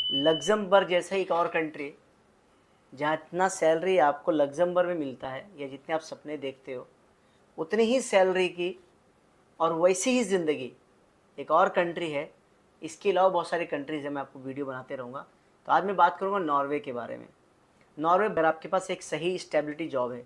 Luxembourg जैसा एक और कंट्री जहाँ इतना सैलरी आपको लग्जमबर्ग में मिलता है या जितने आप सपने देखते हो उतनी ही सैलरी की और वैसी ही ज़िंदगी एक और कंट्री है। इसके अलावा बहुत सारी कंट्रीज़ है, मैं आपको वीडियो बनाते रहूँगा। तो आज मैं बात करूँगा नॉर्वे के बारे में। नॉर्वे अगर आपके पास एक सही स्टेबिलिटी जॉब है,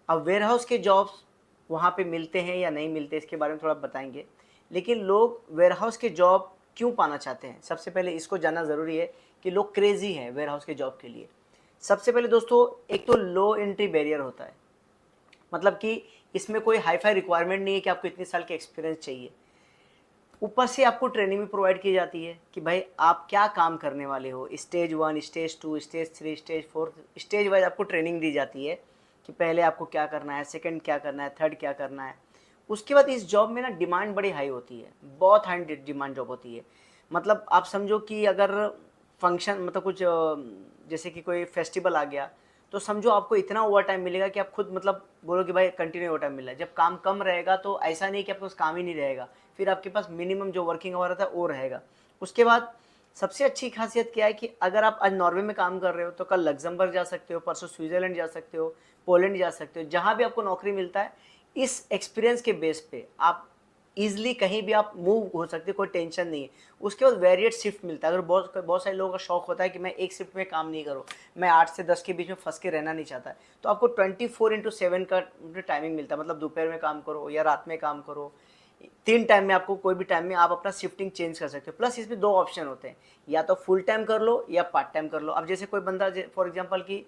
अब वेयर हाउस के जॉब्स वहाँ पे मिलते हैं या नहीं मिलते इसके बारे में थोड़ा बताएंगे। लेकिन लोग वेयर हाउस के जॉब क्यों पाना चाहते हैं, सबसे पहले इसको जानना ज़रूरी है कि लोग क्रेज़ी हैं वेयर हाउस के जॉब के लिए। सबसे पहले दोस्तों, एक तो लो एंट्री बैरियर होता है, मतलब कि इसमें कोई हाई फाई रिक्वायरमेंट नहीं है कि आपको इतने साल के एक्सपीरियंस चाहिए। ऊपर से आपको ट्रेनिंग भी प्रोवाइड की जाती है कि भाई आप क्या काम करने वाले हो। Stage 1, stage 2, stage 3, stage 4, stage wise आपको ट्रेनिंग दी जाती है कि पहले आपको क्या करना है, सेकंड क्या करना है, थर्ड क्या करना है। उसके बाद इस जॉब में ना डिमांड बड़ी हाई होती है, बहुत हाई डिमांड जॉब होती है। मतलब आप समझो कि अगर फंक्शन मतलब कुछ जैसे कि कोई फेस्टिवल आ गया तो समझो आपको इतना ओवर टाइम मिलेगा कि आप खुद मतलब बोलो कि भाई कंटिन्यू ओवर टाइम मिल रहा है। जब काम कम रहेगा तो ऐसा नहीं कि आपके पास काम ही नहीं रहेगा, फिर आपके पास मिनिमम जो वर्किंग आवर रहता है वो रहेगा। उसके बाद सबसे अच्छी खासियत क्या है कि अगर आप आज नॉर्वे में काम कर रहे हो तो कल लग्जमबर्ग जा सकते हो, परसों स्विट्जरलैंड जा सकते हो, पोलैंड जा सकते हो। जहाँ भी आपको नौकरी मिलता है इस एक्सपीरियंस के बेस पे आप ईजिली कहीं भी आप मूव हो सकते हो, कोई टेंशन नहीं है। उसके बाद वेरिएट शिफ्ट मिलता है। अगर बहुत बहुत सारे लोगों का शौक होता है कि मैं एक शिफ्ट में काम नहीं करूँ, मैं 8 से 10 के बीच में फंस के रहना नहीं चाहता है, तो आपको 24/7 का टाइमिंग मिलता है। मतलब दोपहर में काम करो या रात में काम करो, 3 टाइम में आपको कोई भी टाइम में आप अपना शिफ्टिंग चेंज कर सकते हो। प्लस इसमें 2 ऑप्शन होते हैं, या तो फुल टाइम कर लो या पार्ट टाइम कर लो। अब जैसे कोई बंदा फॉर एग्जांपल कि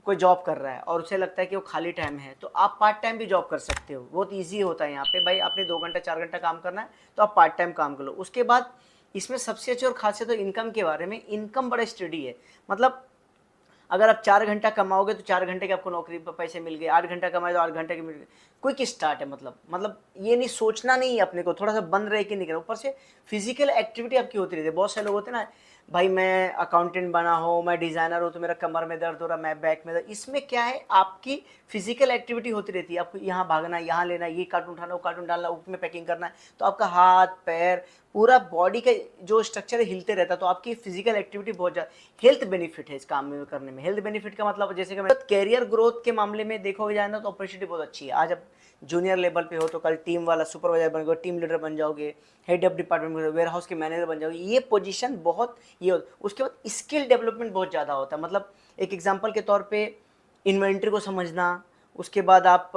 कोई जॉब कर रहा है और उसे लगता है कि वो खाली टाइम है, तो आप पार्ट टाइम भी जॉब कर सकते हो। बहुत ईजी होता है यहाँ पे, भाई आपने 2 घंटा 4 घंटा काम करना है तो आप पार्ट टाइम काम कर लो। उसके बाद इसमें सबसे अच्छी और खासियत है इनकम के बारे में। इनकम बड़ा स्टडी है, मतलब अगर आप 4 घंटा कमाओगे तो 4 घंटे के आपको नौकरी पर पैसे मिल गए, 8 घंटा कमाए तो 8 घंटे के मिल गए। क्विक स्टार्ट है, मतलब ये नहीं सोचना नहीं है अपने को, थोड़ा सा बंद रह के नहीं करना। ऊपर से फिजिकल एक्टिविटी आपकी होती रहती है। बहुत सारे लोग होते हैं ना, भाई मैं अकाउंटेंट बना हो, मैं डिज़ाइनर हूँ तो मेरा कमर में दर्द हो रहा, मैं बैक में दर्द। इसमें क्या है, आपकी फिजिकल एक्टिविटी होती रहती है। आपको यहाँ भागना, यहाँ लेना, ये कार्टून उठाना, वो कार्टून डालना, उसमें पैकिंग करना है, तो आपका हाथ पैर पूरा बॉडी का जो स्ट्रक्चर है हिलते रहता है। तो आपकी फिजिकल एक्टिविटी बहुत ज़्यादा हेल्थ बेनिफिट है इस काम में करने में। हेल्थ बेनिफिट का मतलब जैसे कि कैरियर ग्रोथ के मामले में देखोगे जाए ना तो अपॉर्चुनिटी बहुत अच्छी है। आज आप जूनियर लेवल पे हो तो कल टीम वाला सुपरवाइजर बन जाओगे, टीम लीडर बन जाओगे, हेड ऑफ डिपार्टमेंट बन जाओगे, वेयर हाउस के मैनेजर बन जाओगे। ये पोजीशन बहुत ये उसके बाद स्किल डेवलपमेंट बहुत ज़्यादा होता है। मतलब एक एग्जांपल के तौर पे इन्वेंट्री को समझना, उसके बाद आप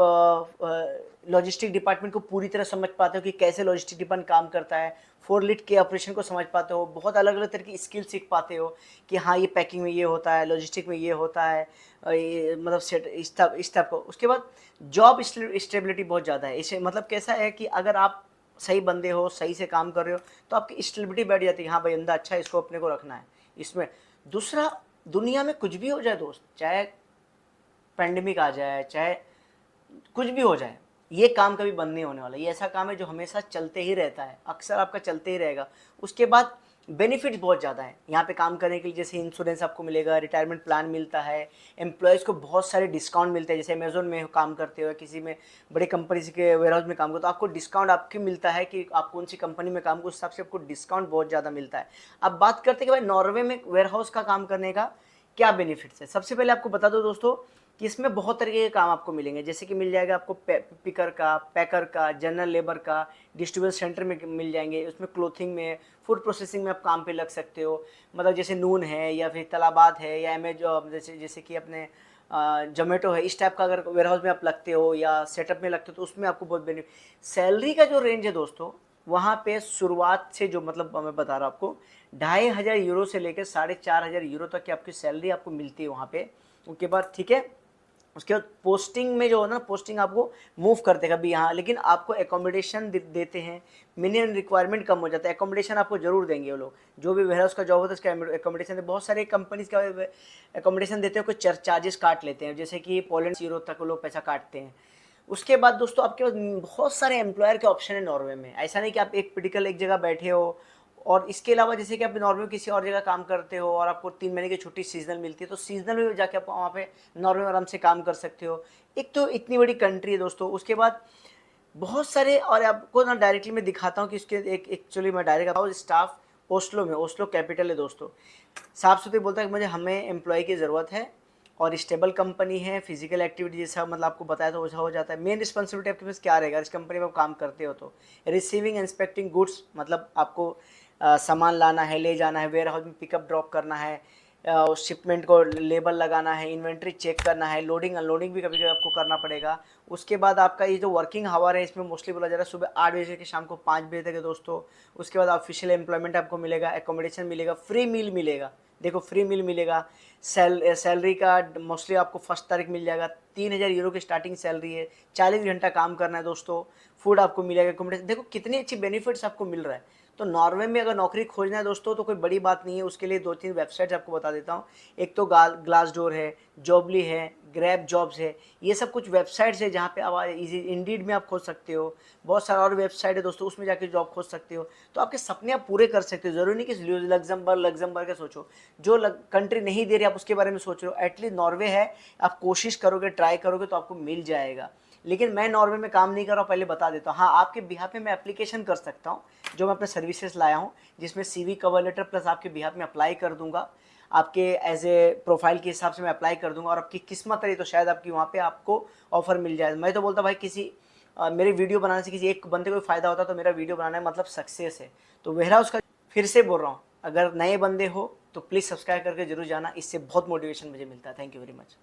लॉजिस्टिक डिपार्टमेंट को पूरी तरह समझ पाते हो कि कैसे लॉजिस्टिक डिपार्टमेंट काम करता है, फोरलिट के ऑपरेशन को समझ पाते हो, बहुत अलग अलग तरह की स्किल सीख पाते हो कि हाँ ये पैकिंग में ये होता है, लॉजिस्टिक में ये होता है, ये मतलब सेट इस टाइप को। उसके बाद जॉब स्टेबिलिटी बहुत ज़्यादा है। इसे मतलब कैसा है कि अगर आप सही बंदे हो, सही से काम कर रहे हो तो आपकी स्टेबिलिटी बैठ जाती है। हाँ भाई बंदा अच्छा है, इसको अपने को रखना है इसमें। दूसरा, दुनिया में कुछ भी हो जाए दोस्त, चाहे पैंडेमिक आ जाए, चाहे कुछ भी हो जाए, ये काम कभी बंद नहीं होने वाला। ये ऐसा काम है जो हमेशा चलते ही रहता है, अक्सर आपका चलते ही रहेगा। उसके बाद बेनिफिट्स बहुत ज़्यादा है यहाँ पे काम करने के लिए। जैसे इंश्योरेंस आपको मिलेगा, रिटायरमेंट प्लान मिलता है, एम्प्लॉयज़ को बहुत सारे डिस्काउंट मिलते हैं। जैसे अमेजोन में काम करते हो, किसी में बड़ी कंपनी के वेयर हाउस में काम करते हो तो आपको डिस्काउंट आपकी मिलता है कि आप कौन सी कंपनी में काम करो, उस हिसाब से आपको डिस्काउंट बहुत ज़्यादा मिलता है। अब बात करते हैं कि भाई नॉर्वे में वेयर हाउस का काम करने का क्या बेनिफिट्स है। सबसे पहले आपको बता दो दोस्तों कि इसमें बहुत तरीके के काम आपको मिलेंगे। जैसे कि मिल जाएगा आपको पिकर का, पैकर का, जनरल लेबर का, डिस्ट्रीब्यूशन सेंटर में मिल जाएंगे, उसमें क्लोथिंग में, फूड प्रोसेसिंग में आप काम पे लग सकते हो। मतलब जैसे नून है या फिर तलाबात है या अमेजॉन, जैसे जैसे कि अपने जोमेटो है, इस टाइप का अगर वेयर हाउस में आप लगते हो या सेटअप में लगते हो तो उसमें आपको बहुत बेनिफिट। सैलरी का जो रेंज है दोस्तों, वहाँ पे शुरुआत से जो मतलब मैं बता रहा हूँ आपको, 2500 से लेकर 4500 तक की आपकी सैलरी आपको मिलती है वहाँ पे। उसके बाद ठीक है, उसके बाद पोस्टिंग में जो है ना, पोस्टिंग आपको मूव करते कभी यहाँ, लेकिन आपको एकोमोडेशन देते हैं। मिनिमम रिक्वायरमेंट कम हो जाता है, एकोमोडेशन आपको जरूर देंगे वो लोग। जो भी वेयर हाउस का जॉब होता है उसका एकोमोडेशन, बहुत सारे कंपनीज का एकोमोडेशन देते हैं, कुछ चार्जेस काट लेते हैं। जैसे कि पोलैंड 0 तक लोग पैसा काटते हैं। उसके बाद दोस्तों आपके पास बहुत सारे एम्प्लॉयर के ऑप्शन है नॉर्वे में। ऐसा नहीं कि आप एक पर्टिकुलर एक जगह बैठे हो। और इसके अलावा जैसे कि आप नॉर्वे में किसी और जगह काम करते हो और आपको 3 महीने की छुट्टी सीजनल मिलती है, तो सीजनल में जाके आप वहाँ पे नॉर्वे में आराम से काम कर सकते हो। एक तो इतनी बड़ी कंट्री है दोस्तों। उसके बाद बहुत सारे, और आपको ना डायरेक्टली मैं दिखाता हूँ कि इसके एक एक्चुअली मैं डायरेक्ट बताऊँ, स्टाफ ओस्लो में, ओस्लो कैपिटल है दोस्तों। साफ सुथरे बोलता है कि मुझे हमें एम्प्लॉय की ज़रूरत है और स्टेबल कंपनी है, फिजिकल एक्टिविटी जैसा मतलब आपको बताया तो वैसा हो जाता है। मेन रिस्पॉन्सिबिलिटी आपके पास क्या रहेगा इस कंपनी में आप काम करते हो तो, रिसीविंग इंस्पेक्टिंग गुड्स, मतलब आपको सामान लाना है, ले जाना है, वेयर हाउस में पिकअप ड्रॉप करना है, शिपमेंट को लेबल लगाना है, इन्वेंट्री चेक करना है, लोडिंग अनलोडिंग भी कभी कभी आपको करना पड़ेगा। उसके बाद आपका ये जो वर्किंग हावर है इसमें मोस्टली बोला जा रहा है सुबह 8 बजे से शाम को 5 बजे तक है दोस्तों। उसके बाद ऑफिशियल एम्प्लॉयमेंट आपको मिलेगा, एकोमोडेशन मिलेगा, फ्री मील मिलेगा, देखो फ्री मील मिलेगा। सैलरी का मोस्टली आपको फर्स्ट तारीख मिल जाएगा, 3,000 यूरो की स्टार्टिंग सैलरी है, 40 घंटा काम करना है दोस्तों, फूड आपको मिलेगा, एकोमोडेशन, देखो कितनी अच्छी बेनिफिट्स आपको मिल रहा है। तो नॉर्वे में अगर नौकरी खोजना है दोस्तों तो कोई बड़ी बात नहीं है, उसके लिए 2-3 वेबसाइट्स आपको बता देता हूँ। एक तो ग्लासडोर है, जॉबली है, ग्रैब जॉब्स है, ये सब कुछ वेबसाइट्स है जहाँ पे आप इजी इंडीड में आप खोज सकते हो। बहुत सारा और वेबसाइट है दोस्तों, उसमें जाके जॉब खोज सकते हो, तो आपके सपने आप पूरे कर सकते हो। ज़रूरी नहीं कि लग्जमबर्ग का सोचो, जो कंट्री नहीं दे रही आप उसके बारे में सोच रहे हो, एटलीस्ट नॉर्वे है, आप कोशिश करोगे, ट्राई करोगे तो आपको मिल जाएगा। लेकिन मैं नॉर्वे में काम नहीं कर रहा हूँ, पहले बता देता हूँ। हाँ, आपके बिहाफ में मैं एप्लीकेशन कर सकता हूँ, जो मैं अपने सर्विसेज लाया हूँ, जिसमें CV, कवर लेटर प्लस आपके बिहाफ में अप्लाई कर दूंगा, आपके एज ए प्रोफाइल के हिसाब से मैं अप्लाई कर दूंगा, और आपकी किस्मत रही तो शायद आपकी वहाँ पे आपको ऑफर मिल जाए। मैं तो बोलता भाई किसी मेरे वीडियो बनाने से किसी एक बंदे को फ़ायदा होता तो मेरा वीडियो बनाना मतलब सक्सेस है। तो मेरा उसका फिर से बोल रहा हूँ, अगर नए बंदे हो तो प्लीज़ सब्सक्राइब करके जरूर जाना, इससे बहुत मोटिवेशन मुझे मिलता है। Thank you very much.